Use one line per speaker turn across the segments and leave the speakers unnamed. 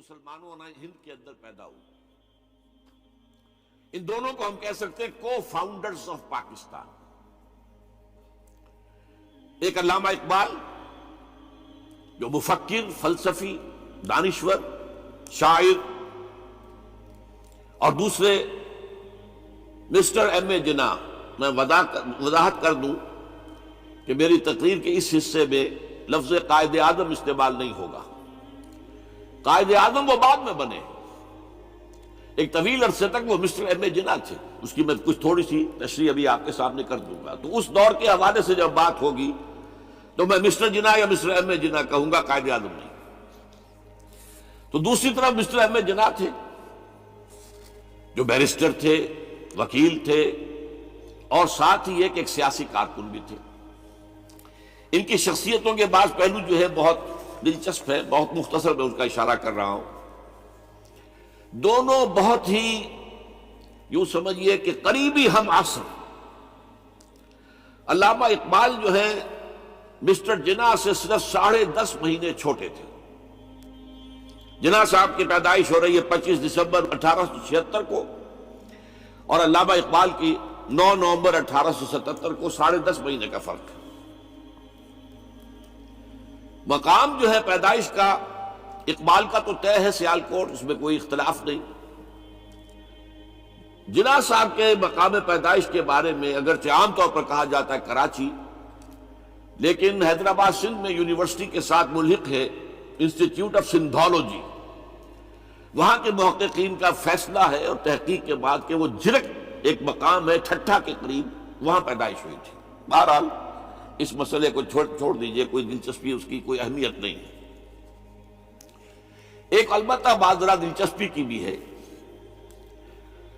مسلمانوں نے ہند کے اندر پیدا ہوئی. ان دونوں کو ہم کہہ سکتے ہیں کو فاؤنڈرز آف پاکستان. ایک علامہ اقبال جو مفکر، فلسفی، دانشور، شاعر، اور دوسرے مسٹر ایم اے جناح. میں وضاحت کر دوں کہ میری تقریر کے اس حصے میں لفظ قائد اعظم استعمال نہیں ہوگا. قائد اعظم وہ بعد میں بنے، ایک طویل عرصے تک وہ مسٹر ایم اے جناح تھے. اس کی میں کچھ تھوڑی سی تشریح ابھی آپ کے سامنے کر دوں گا. تو اس دور کے حوالے سے جب بات ہوگی تو میں مسٹر جناح یا مسٹر ایم اے جناح کہوں گا، قائد اعظم نہیں. تو دوسری طرف مسٹر ایم اے جناح تھے جو بیرسٹر تھے، وکیل تھے، اور ساتھ ہی ایک سیاسی کارکن بھی تھے. ان کی شخصیتوں کے بعض پہلو جو ہے بہت دلچسپ ہے، بہت مختصر میں ان کا اشارہ کر رہا ہوں. دونوں بہت ہی یوں سمجھیے کہ قریبی ہم عصر. علامہ اقبال جو ہے مسٹر جناح سے صرف 10.5 مہینے چھوٹے تھے. جناح صاحب کی پیدائش ہو رہی ہے 25 دسمبر 1876 کو، اور علامہ اقبال کی 9 نومبر 1877 کو. 10.5 مہینے کا فرق ہے. مقام جو ہے پیدائش کا اقبال کا تو طے ہے سیالکوٹ، اس میں کوئی اختلاف نہیں. جناح صاحب کے مقام پیدائش کے بارے میں اگرچہ عام طور پر کہا جاتا ہے کراچی، لیکن حیدرآباد سندھ میں یونیورسٹی کے ساتھ ملحق ہے انسٹیٹیوٹ آف سندھولوجی. وہاں کے محققین کا فیصلہ ہے اور تحقیق کے بعد کہ وہ جھرک ایک مقام ہے ٹھٹھا کے قریب، وہاں پیدائش ہوئی تھی. بہرحال اس مسئلے کو چھوڑ دیجئے، کوئی دلچسپی اس کی کوئی اہمیت نہیں ہے. ایک البتہ بات ذرا دلچسپی کی بھی ہے.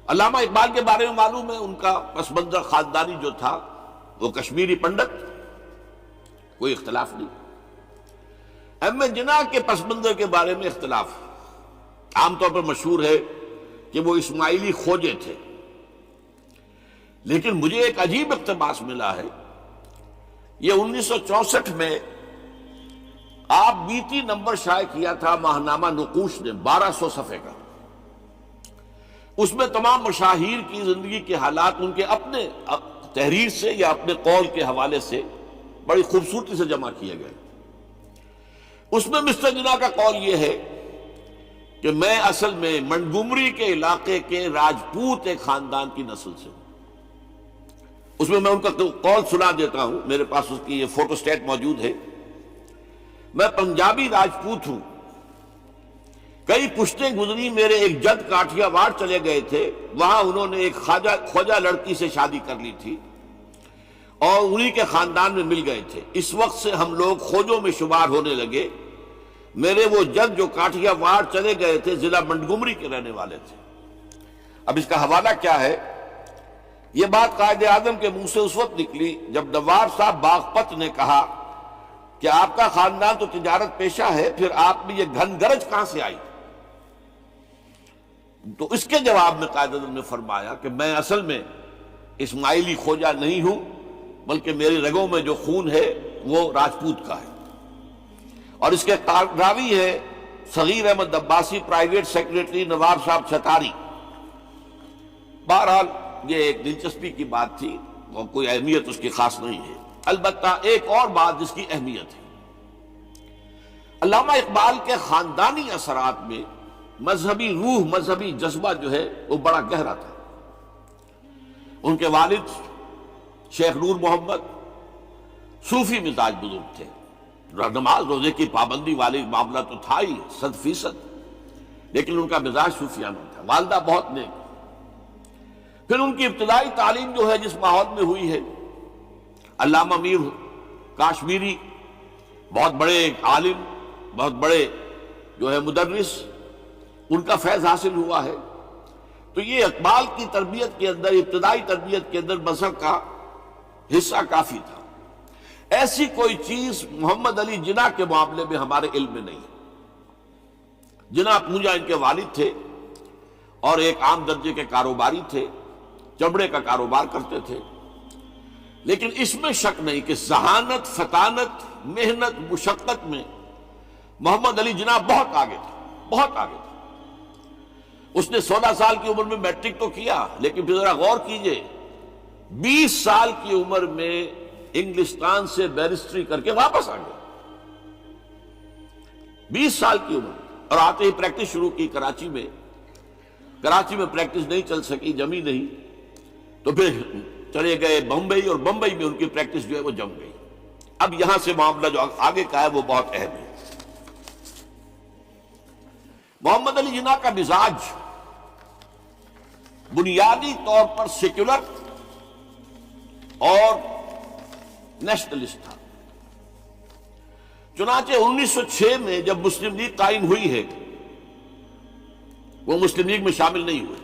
علامہ اقبال کے بارے میں معلوم ہے ان کا پس منظر خاندانی جو تھا وہ کشمیری پنڈت، کوئی اختلاف نہیں. ایم اے جناح کے پس منظر کے بارے میں اختلاف. عام طور پر مشہور ہے کہ وہ اسماعیلی کھوجے تھے، لیکن مجھے ایک عجیب اقتباس ملا ہے. یہ 1964 میں آپ بیتی نمبر شائع کیا تھا ماہنامہ نقوش نے، 1200 صفحے کا. اس میں تمام مشاہیر کی زندگی کے حالات ان کے اپنے تحریر سے یا اپنے قول کے حوالے سے بڑی خوبصورتی سے جمع کیے گئے. اس میں مسٹر جناح کا قول یہ ہے کہ میں اصل میں منگومری کے علاقے کے راجپوت ایک خاندان کی نسل سے ہوں. اس میں ان کا قول سنا دیتا ہوں، میرے پاس اس کی یہ فوٹو سٹیٹ موجود ہے. میں پنجابی راجپوت ہوں. کئی پشتیں گزری، میرے ایک جد کاٹھیا واڑ چلے گئے تھے، وہاں انہوں نے ایک خواجہ لڑکی سے شادی کر لی تھی اور انہی کے خاندان میں مل گئے تھے. اس وقت سے ہم لوگ کھوجوں میں شمار ہونے لگے. میرے وہ جد جو کاٹھیا واڑ چلے گئے تھے ضلع منگومری کے رہنے والے تھے. اب اس کا حوالہ کیا ہے؟ یہ بات قائد اعظم کے منہ سے اس وقت نکلی جب نواب صاحب باغپت نے کہا کہ آپ کا خاندان تو تجارت پیشہ ہے، پھر آپ میں یہ گھن گرج کہاں سے آئی؟ تو اس کے جواب میں قائد اعظم نے فرمایا کہ میں اصل میں اسماعیلی کھوجا نہیں ہوں، بلکہ میری رگوں میں جو خون ہے وہ راجپوت کا ہے. اور اس کے راوی ہے صغیر احمد عباسی، پرائیویٹ سیکریٹری نواب صاحب چھتاری. بہرحال یہ ایک دلچسپی کی بات تھی اور کوئی اہمیت اس کی خاص نہیں ہے. البتہ ایک اور بات جس کی اہمیت ہے، علامہ اقبال کے خاندانی اثرات میں مذہبی روح، مذہبی جذبہ جو ہے وہ بڑا گہرا تھا. ان کے والد شیخ نور محمد صوفی مزاج بزرگ تھے. نماز روزے کی پابندی والی معاملہ تو تھا ہی 100%، لیکن ان کا مزاج صوفیانہ تھا. والدہ بہت نیک. پھر ان کی ابتدائی تعلیم جو ہے جس ماحول میں ہوئی ہے، علامہ میر کاشمیری بہت بڑے عالم، بہت بڑے جو ہے مدرس، ان کا فیض حاصل ہوا ہے. تو یہ اقبال کی تربیت کے اندر، ابتدائی تربیت کے اندر مذہب کا حصہ کافی تھا. ایسی کوئی چیز محمد علی جناح کے معاملے میں ہمارے علم میں نہیں. جناح پونجا ان کے والد تھے اور ایک عام درجے کے کاروباری تھے، چمڑے کا کاروبار کرتے تھے. لیکن اس میں شک نہیں کہ ذہانت، فطانت، محنت، مشقت میں محمد علی جناح بہت آگے تھے، بہت آگے تھا. اس نے 16 سال کی عمر میں میٹرک تو کیا، لیکن پھر ذرا غور کیجئے 20 سال کی عمر میں انگلستان سے بیرسٹری کر کے واپس آ گیا. 20 سال کی عمر میں، اور آتے ہی پریکٹس شروع کی کراچی میں. کراچی میں پریکٹس نہیں چل سکی، جمی نہیں، تو پھر چلے گئے بمبئی، اور بمبئی میں ان کی پریکٹس جو ہے وہ جم گئی. اب یہاں سے معاملہ جو آگے کا ہے وہ بہت اہم ہے. محمد علی جناح کا مزاج بنیادی طور پر سیکولر اور نیشنلسٹ تھا. چنانچہ 1906 میں جب مسلم لیگ قائم ہوئی ہے، وہ مسلم لیگ میں شامل نہیں ہوئے.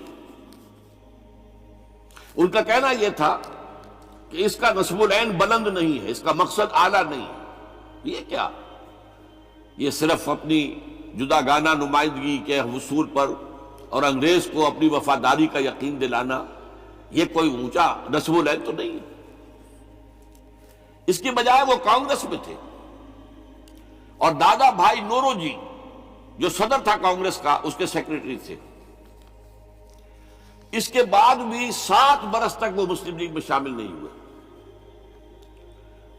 ان کا کہنا یہ تھا کہ اس کا نصب العین بلند نہیں ہے، اس کا مقصد اعلیٰ نہیں ہے. یہ کیا؟ یہ صرف اپنی جداگانہ نمائندگی کے حصول پر اور انگریز کو اپنی وفاداری کا یقین دلانا، یہ کوئی اونچا نصب العین تو نہیں ہے. اس کے بجائے وہ کانگریس میں تھے، اور دادا بھائی نورو جی جو صدر تھا کانگریس کا، اس کے سیکریٹری تھے. اس کے بعد بھی 7 برس تک وہ مسلم لیگ میں شامل نہیں ہوئے.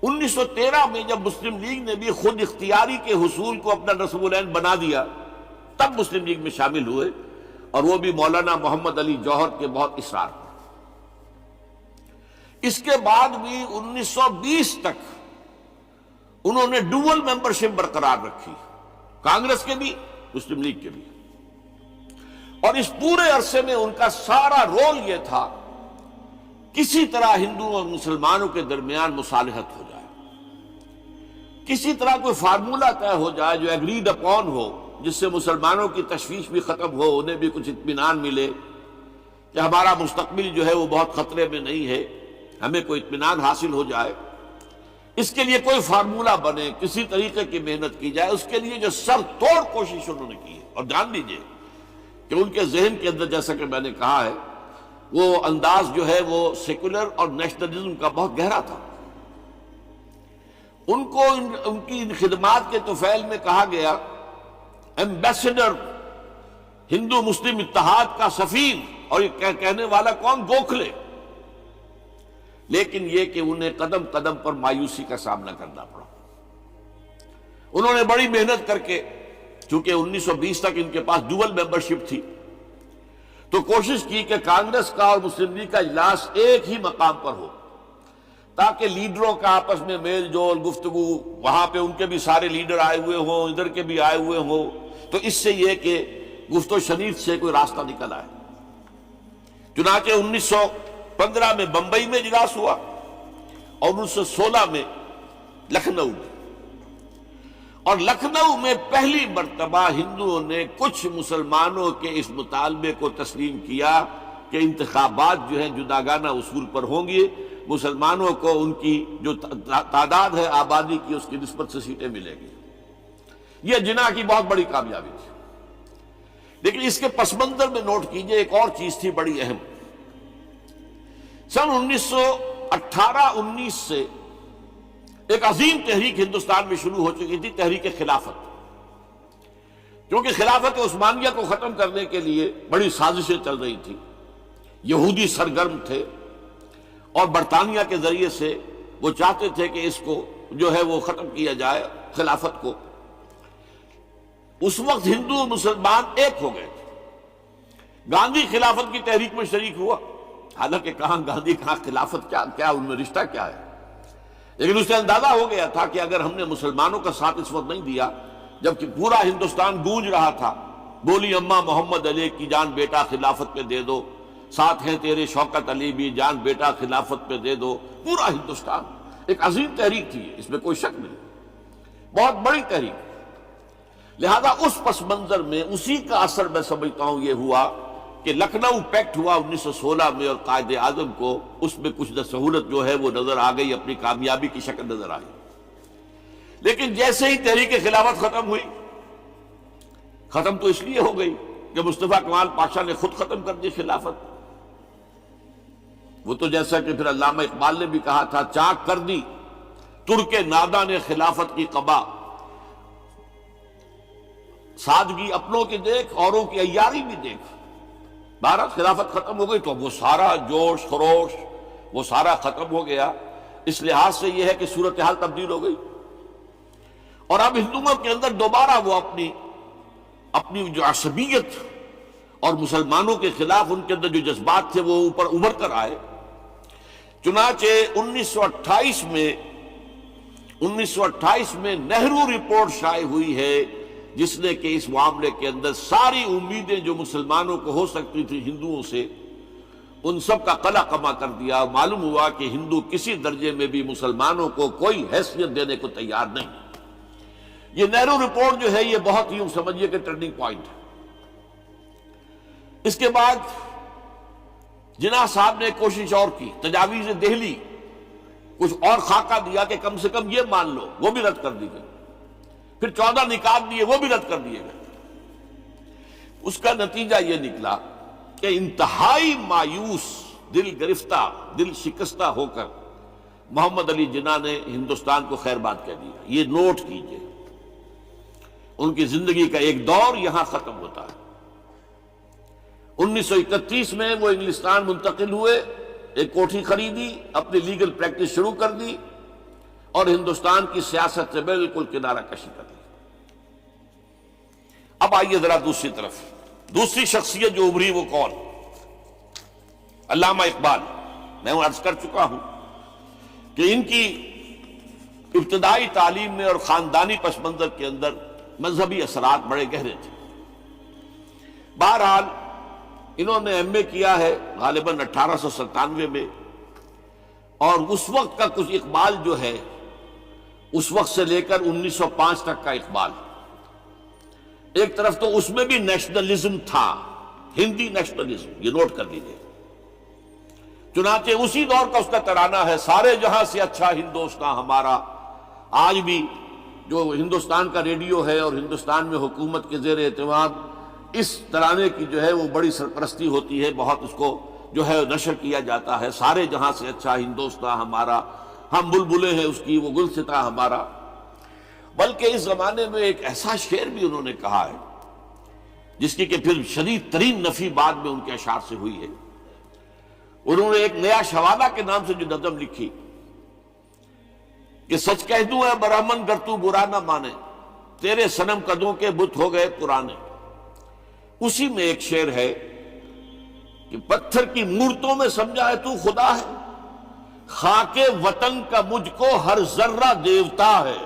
1913 میں جب مسلم لیگ نے بھی خود اختیاری کے حصول کو اپنا نصب العین بنا دیا، تب مسلم لیگ میں شامل ہوئے، اور وہ بھی مولانا محمد علی جوہر کے بہت اصرار پر. اس کے بعد بھی 1920 تک انہوں نے ڈوول ممبرشپ برقرار رکھی، کانگریس کے بھی مسلم لیگ کے بھی. اور اس پورے عرصے میں ان کا سارا رول یہ تھا کسی طرح ہندوؤں اور مسلمانوں کے درمیان مصالحت ہو جائے، کسی طرح کوئی فارمولہ طے ہو جائے جو ایگریڈ اپون ہو، جس سے مسلمانوں کی تشویش بھی ختم ہو، انہیں بھی کچھ اطمینان ملے کہ ہمارا مستقبل جو ہے وہ بہت خطرے میں نہیں ہے، ہمیں کوئی اطمینان حاصل ہو جائے. اس کے لیے کوئی فارمولہ بنے، کسی طریقے کی محنت کی جائے. اس کے لیے جو سر توڑ کوشش انہوں نے کی ہے، اور جان لیجئے کہ ان کے ذہن کے اندر، جیسا کہ میں نے کہا ہے، وہ انداز جو ہے وہ سیکولر اور نیشنلزم کا بہت گہرا تھا. ان کو ان کی خدمات کے طفیل میں کہا گیا ایمبیسڈر ہندو مسلم اتحاد کا سفیر، اور یہ کہنے والا کون؟ گوکھلے. لیکن یہ کہ انہیں قدم قدم پر مایوسی کا سامنا کرنا پڑا. انہوں نے بڑی محنت کر کے، چونکہ 1920 تک ان کے پاس ڈوول ممبرشپ تھی، تو کوشش کی کہ کانگریس کا اور مسلم لیگ کا اجلاس ایک ہی مقام پر ہو، تاکہ لیڈروں کا آپس میں میل جول، گفتگو، وہاں پہ ان کے بھی سارے لیڈر آئے ہوئے ہوں، ادھر کے بھی آئے ہوئے ہوں، تو اس سے یہ کہ گفت و شنید سے کوئی راستہ نکل آئے. چنانچہ 1915 میں بمبئی میں اجلاس ہوا، اور 1916 میں لکھنؤ میں. اور لکھنؤ میں پہلی مرتبہ ہندوؤں نے کچھ مسلمانوں کے اس مطالبے کو تسلیم کیا کہ انتخابات جو ہیں جداگانہ اصول پر ہوں گے، مسلمانوں کو ان کی جو تعداد ہے آبادی کی، اس کی نسبت سے سیٹیں ملیں گی. یہ جناح کی بہت بڑی کامیابی تھی. لیکن اس کے پس منظر میں نوٹ کیجئے ایک اور چیز تھی بڑی اہم. سن 1918-19 سے ایک عظیم تحریک ہندوستان میں شروع ہو چکی تھی، تحریک خلافت. کیونکہ خلافت عثمانیہ کو ختم کرنے کے لیے بڑی سازشیں چل رہی تھی. یہودی سرگرم تھے، اور برطانیہ کے ذریعے سے وہ چاہتے تھے کہ اس کو جو ہے وہ ختم کیا جائے، خلافت کو. اس وقت ہندو مسلمان ایک ہو گئے تھے. گاندھی خلافت کی تحریک میں شریک ہوا، حالانکہ کہاں گاندھی کہاں خلافت، کیا ان میں رشتہ کیا ہے. لیکن اسے اندازہ ہو گیا تھا کہ اگر ہم نے مسلمانوں کا ساتھ اس وقت نہیں دیا، جبکہ پورا ہندوستان گونج رہا تھا، بولی اماں محمد علی کی جان بیٹا خلافت پہ دے دو، ساتھ ہیں تیرے شوکت علی بھی جان بیٹا خلافت پہ دے دو. پورا ہندوستان ایک عظیم تحریک تھی، اس میں کوئی شک نہیں، بہت بڑی تحریک. لہذا اس پس منظر میں اسی کا اثر میں سمجھتا ہوں یہ ہوا کہ لکھنؤ پیکٹ ہوا 1916 میں، اور قائد اعظم کو اس میں کچھ سہولت جو ہے وہ نظر آ گئی، اپنی کامیابی کی شکل نظر آئی. لیکن جیسے ہی تحریک خلافت ختم ہوئی، ختم تو اس لیے ہو گئی کہ مصطفیٰ کمال پاشا نے خود ختم کر دی خلافت. وہ تو جیسا کہ پھر علامہ اقبال نے بھی کہا تھا، چاک کر دی ترک ناداں نے خلافت کی قبا، سادگی اپنوں کی دیکھ، اوروں کی عیاری بھی دیکھ۔ بہرحال خلافت ختم ہو گئی تو وہ سارا جوش خروش وہ سارا ختم ہو گیا۔ اس لحاظ سے یہ ہے کہ صورتحال تبدیل ہو گئی، اور اب ہندوؤں کے اندر دوبارہ وہ اپنی جو عصبیت اور مسلمانوں کے خلاف ان کے اندر جو جذبات تھے وہ اوپر ابھر کر آئے۔ چنانچہ 1928 میں نہرو رپورٹ شائع ہوئی ہے، جس نے کہ اس معاملے کے اندر ساری امیدیں جو مسلمانوں کو ہو سکتی تھی ہندوؤں سے، ان سب کا قلع کما کر دیا۔ معلوم ہوا کہ ہندو کسی درجے میں بھی مسلمانوں کو کوئی حیثیت دینے کو تیار نہیں۔ یہ نہرو رپورٹ جو ہے یہ بہت ہی سمجھیے کہ ٹرننگ پوائنٹ ہے۔ اس کے بعد جناح صاحب نے کوشش اور کی، تجاویز دہلی کچھ اور خاکہ دیا کہ کم سے کم یہ مان لو، وہ بھی رد کر دی گئی۔ پھر 14 نکات دیے، وہ بھی رد کر دیے گئے۔ اس کا نتیجہ یہ نکلا کہ انتہائی مایوس، دل گرفتہ، دل شکستہ ہو کر محمد علی جناح نے ہندوستان کو خیر بات کہہ دیا۔ یہ نوٹ کیجئے، ان کی زندگی کا ایک دور یہاں ختم ہوتا ہے۔ 1931 میں وہ انگلستان منتقل ہوئے، ایک کوٹھی خریدی، اپنی لیگل پریکٹس شروع کر دی، اور ہندوستان کی سیاست سے بالکل کنارہ کشی کر لی۔ اب آئیے ذرا دوسری طرف، دوسری شخصیت جو ابھری وہ کون؟ علامہ اقبال۔ میں عرض کر چکا ہوں کہ ان کی ابتدائی تعلیم میں اور خاندانی پس منظر کے اندر مذہبی اثرات بڑے گہرے تھے۔ بہرحال انہوں نے ایم اے کیا ہے غالباً 1897 میں، اور اس وقت کا کچھ اقبال جو ہے، اس وقت سے لے کر 1905 تک کا اقبال، ایک طرف تو اس میں بھی نیشنلزم تھا، ہندی نیشنلزم، یہ نوٹ کر لیجیے۔ چنانچہ اسی دور کا اس کا ترانہ ہے، سارے جہاں سے اچھا ہندوستان ہمارا۔ آج بھی جو ہندوستان کا ریڈیو ہے اور ہندوستان میں حکومت کے زیر اہتمام اس ترانے کی جو ہے وہ بڑی سرپرستی ہوتی ہے، بہت اس کو جو ہے نشر کیا جاتا ہے، سارے جہاں سے اچھا ہندوستان ہمارا، ہم بلبلیں ہیں اس کی، وہ گلستاں ہمارا۔ بلکہ اس زمانے میں ایک ایسا شعر بھی انہوں نے کہا ہے جس کی کہ پھر شدید ترین نفی بعد میں ان کے اشعار سے ہوئی ہے۔ انہوں نے ایک نیا شوالہ کے نام سے جو نظم لکھی کہ سچ کہہ دوں اے برہمن گر تو برا نہ مانے، تیرے صنم قدوں کے بت ہو گئے پرانے۔ اسی میں ایک شعر ہے کہ پتھر کی مورتوں میں سمجھا ہے تو خدا ہے، خاک وطن کا مجھ کو ہر ذرہ دیوتا ہے،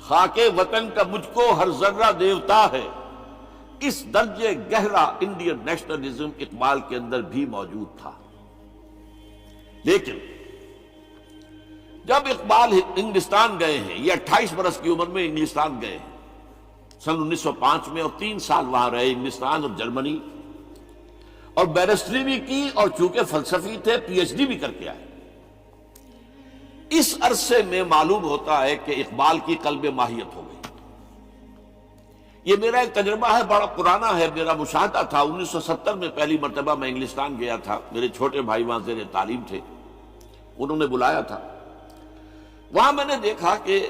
خاک وطن کا مجھ کو ہر ذرہ دیوتا ہے۔ اس درجے گہرا انڈین نیشنلزم اقبال کے اندر بھی موجود تھا۔ لیکن جب اقبال انگلستان گئے ہیں، یہ 28 برس کی عمر میں انگلستان گئے ہیں سن 1905 میں، اور 3 سال وہاں رہے، انگلستان اور جرمنی، اور بیرسٹری بھی کی، اور چونکہ فلسفی تھے پی ایچ ڈی بھی کر کے آئے۔ اس عرصے میں معلوم ہوتا ہے کہ اقبال کی قلب ماہیت ہو گئی۔ یہ میرا ایک تجربہ ہے، بڑا پرانا ہے، میرا مشاہدہ تھا۔ 1970 میں پہلی مرتبہ میں انگلستان گیا تھا، میرے چھوٹے بھائی وہاں زیر تعلیم تھے، انہوں نے بلایا تھا۔ وہاں میں نے دیکھا کہ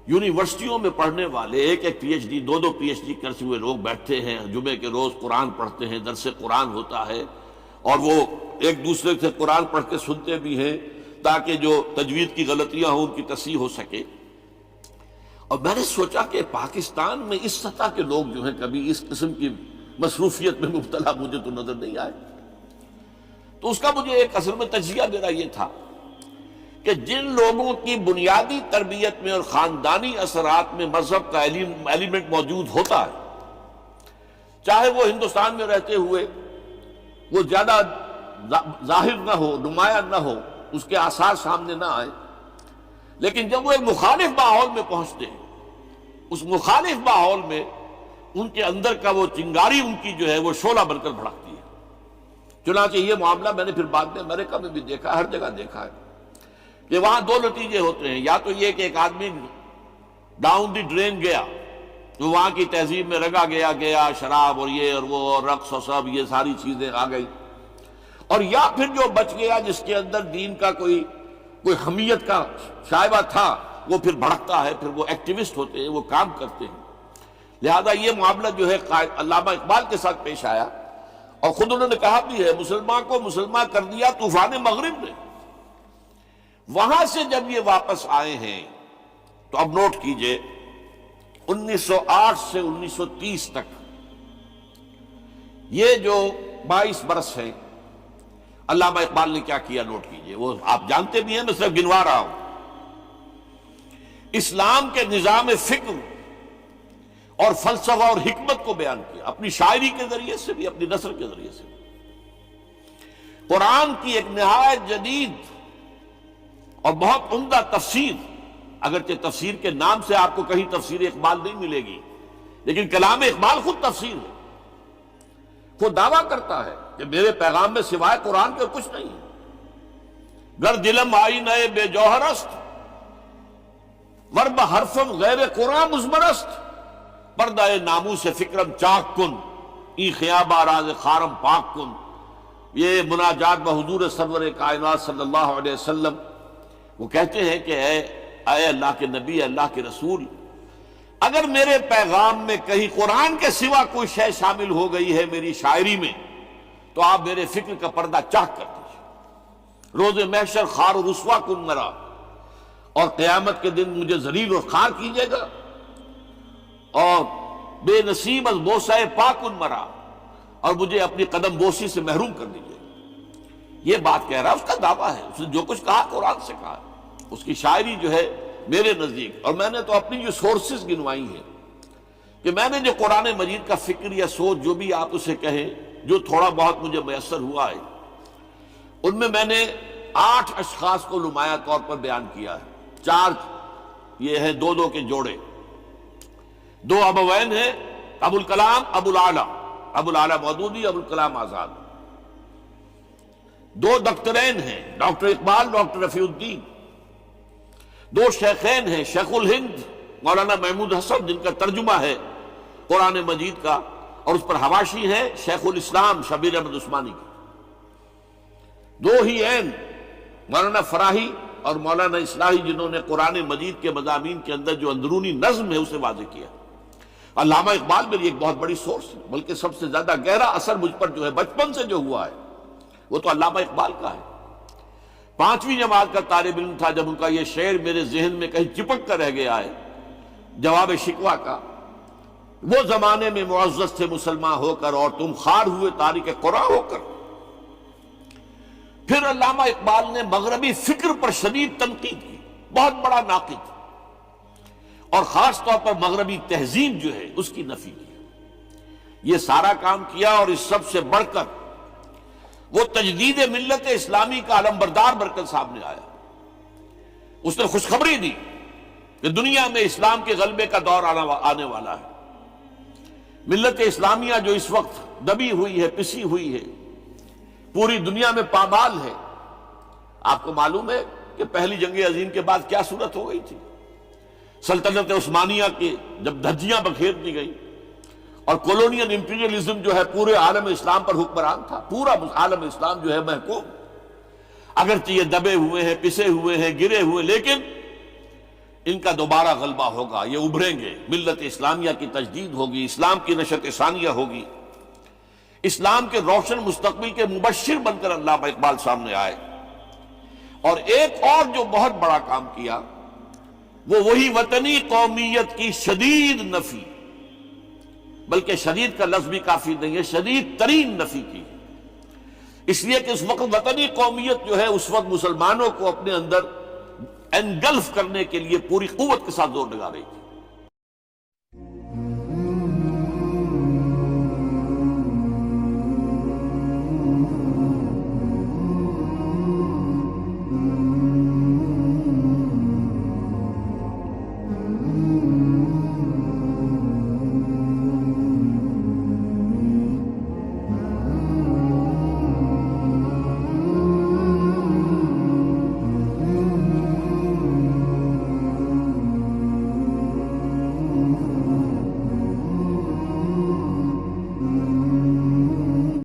یونیورسٹیوں میں پڑھنے والے ایک ایک P H D, 2 P H D کرتے ہوئے لوگ بیٹھتے ہیں، جمعے کے روز قرآن پڑھتے ہیں، درس قرآن ہوتا ہے، اور وہ ایک دوسرے سے قرآن پڑھ کے سنتے بھی ہیں تاکہ جو تجوید کی غلطیاں ہوں ان کی تصحیح ہو سکے۔ اور میں نے سوچا کہ پاکستان میں اس سطح کے لوگ جو ہیں کبھی اس قسم کی مصروفیت میں مبتلا مجھے تو نظر نہیں آئے۔ تو اس کا مجھے ایک اصل میں تجزیہ میرا یہ تھا کہ جن لوگوں کی بنیادی تربیت میں اور خاندانی اثرات میں مذہب کا ایلیمنٹ موجود ہوتا ہے، چاہے وہ ہندوستان میں رہتے ہوئے وہ زیادہ ظاہر نہ ہو، نمایاں نہ ہو، اس کے آثار سامنے نہ آئے، لیکن جب وہ ایک مخالف ماحول میں پہنچتے ہیں، اس مخالف ماحول میں ان کے اندر کا وہ چنگاری ان کی جو ہے وہ شعلہ بن کر بھڑکتی ہے۔ چنانچہ یہ معاملہ میں نے پھر بعد میں امریکہ میں بھی دیکھا، ہر جگہ دیکھا ہے کہ وہاں 2 نتیجے ہوتے ہیں، یا تو یہ کہ ایک آدمی ڈاؤن دی ڈرین گیا، تو وہاں کی تہذیب میں رگا گیا شراب اور یہ اور وہ اور رقص اور سب یہ ساری چیزیں آ گئی، اور یا پھر جو بچ گیا جس کے اندر دین کا کوئی حمیت کا شائبہ تھا، وہ پھر بھڑکتا ہے، پھر وہ ایکٹیوسٹ ہوتے ہیں، وہ کام کرتے ہیں۔ لہذا یہ معاملہ جو ہے علامہ اقبال کے ساتھ پیش آیا، اور خود انہوں نے کہا بھی ہے مسلمان کو مسلمان کر دیا طوفان مغرب نے۔ وہاں سے جب یہ واپس آئے ہیں تو اب نوٹ کیجئے 1908 سے 1930 تک یہ جو 22 برس ہیں، علامہ اقبال نے کیا کیا نوٹ کیجئے، وہ آپ جانتے بھی ہیں، میں صرف گنوا رہا ہوں۔ اسلام کے نظام فکر اور فلسفہ اور حکمت کو بیان کیا، اپنی شاعری کے ذریعے سے بھی، اپنی نثر کے ذریعے سے بھی۔ قرآن کی ایک نہایت جدید اور بہت عمدہ تفسیر، اگرچہ تفسیر کے نام سے آپ کو کہیں تفسیر اقبال نہیں ملے گی، لیکن کلام اقبال خود تفسیر ہے۔ وہ دعویٰ کرتا ہے کہ میرے پیغام میں سوائے قرآن کے کچھ نہیں ہے۔ گر دلم آئی نئے بے جوہر است، ورب حرفم غیر قرآن مزمرست، پردہ ناموس فکرم چاک کن، ای خیابہ راز خارم پاک کن۔ یہ مناجات بحضور سرور کائنات صلی اللہ علیہ وسلم، وہ کہتے ہیں کہ اے اللہ کے نبی، اللہ کے رسول، اگر میرے پیغام میں کہیں قرآن کے سوا کوئی شے شامل ہو گئی ہے میری شاعری میں، تو آپ میرے فکر کا پردہ چاک کر دیجیے۔ روز محشر خار و رسوا کن مرا، اور قیامت کے دن مجھے ذلیل اور خار کیجیے گا، اور بے نصیب از بوسہ پاکن مرا، اور مجھے اپنی قدم بوسی سے محروم کر دیجیے گا۔ یہ بات کہہ رہا ہے، اس کا دعویٰ ہے، اس نے جو کچھ کہا قرآن سے کہا۔ اس کی شاعری جو ہے میرے نزدیک، اور میں نے تو اپنی جو سورسز گنوائی ہیں کہ میں نے جو قرآن مجید کا فکر یا سوچ جو بھی آپ اسے کہیں، جو تھوڑا بہت مجھے میسر ہوا ہے، ان میں نے 8 اشخاص کو نمایاں طور پر بیان کیا ہے۔ 4 یہ ہیں دو کے جوڑے، 2 ابوین ہیں، ابو الکلام ابو العلا مودودی، ابو الکلام آزاد۔ 2 دکترین ہیں، ڈاکٹر اقبال، ڈاکٹر رفیع الدین۔ 2 شیخین ہیں، شیخ الہند مولانا محمود حسن، جن کا ترجمہ ہے قرآن مجید کا، اور اس پر حواشی ہے شیخ الاسلام شبیر احمد عثمانی کی۔ 2 ہی عین مولانا فراہی اور مولانا اصلاحی، جنہوں نے قرآن مجید کے مضامین کے اندر جو اندرونی نظم ہے اسے واضح کیا۔ علامہ اقبال میری ایک بہت بڑی سورس ہے، بلکہ سب سے زیادہ گہرا اثر مجھ پر جو ہے بچپن سے جو ہوا ہے وہ تو علامہ اقبال کا ہے۔ 5ویں جماعت کا طالب علم تھا جب ان کا یہ شعر میرے ذہن میں کہیں چپک کر رہ گیا ہے، جواب شکوہ کا، وہ زمانے میں معزز تھے مسلمان ہو کر، اور تم خار ہوئے تارک قرآن ہو کر۔ پھر علامہ اقبال نے مغربی فکر پر شدید تنقید کی، بہت بڑا ناقد، اور خاص طور پر مغربی تہذیب جو ہے اس کی نفی کی۔ یہ سارا کام کیا، اور اس سب سے بڑھ کر وہ تجدید ملت اسلامی کا علمبردار بن کر سامنے آیا۔ اس نے خوشخبری دی کہ دنیا میں اسلام کے غلبے کا دور آنے والا ہے۔ ملت اسلامیہ جو اس وقت دبی ہوئی ہے، پسی ہوئی ہے، پوری دنیا میں پامال ہے۔ آپ کو معلوم ہے کہ پہلی جنگ عظیم کے بعد کیا صورت ہو گئی تھی؟ سلطنت عثمانیہ کی جب دھجیاں بکھیر دی گئی، اور کولونیل امپیریلزم جو ہے پورے عالم اسلام پر حکمران تھا، پورا عالم اسلام جو ہے محکوم، اگرچہ یہ دبے ہوئے ہیں، پسے ہوئے ہیں، گرے ہوئے، لیکن ان کا دوبارہ غلبہ ہوگا، یہ ابھریں گے، ملت اسلامیہ کی تجدید ہوگی، اسلام کی نشأت ثانیہ ہوگی۔ اسلام کے روشن مستقبل کے مبشر بن کر علامہ اقبال سامنے آئے۔ اور ایک اور جو بہت بڑا کام کیا وہ وہی وطنی قومیت کی شدید نفی، بلکہ شدید کا لفظ بھی کافی نہیں ہے، شدید ترین نفی کی، اس لیے کہ اس وقت وطنی قومیت جو ہے اس وقت مسلمانوں کو اپنے اندر انگلف کرنے کے لیے پوری قوت کے ساتھ زور لگا رہی تھی۔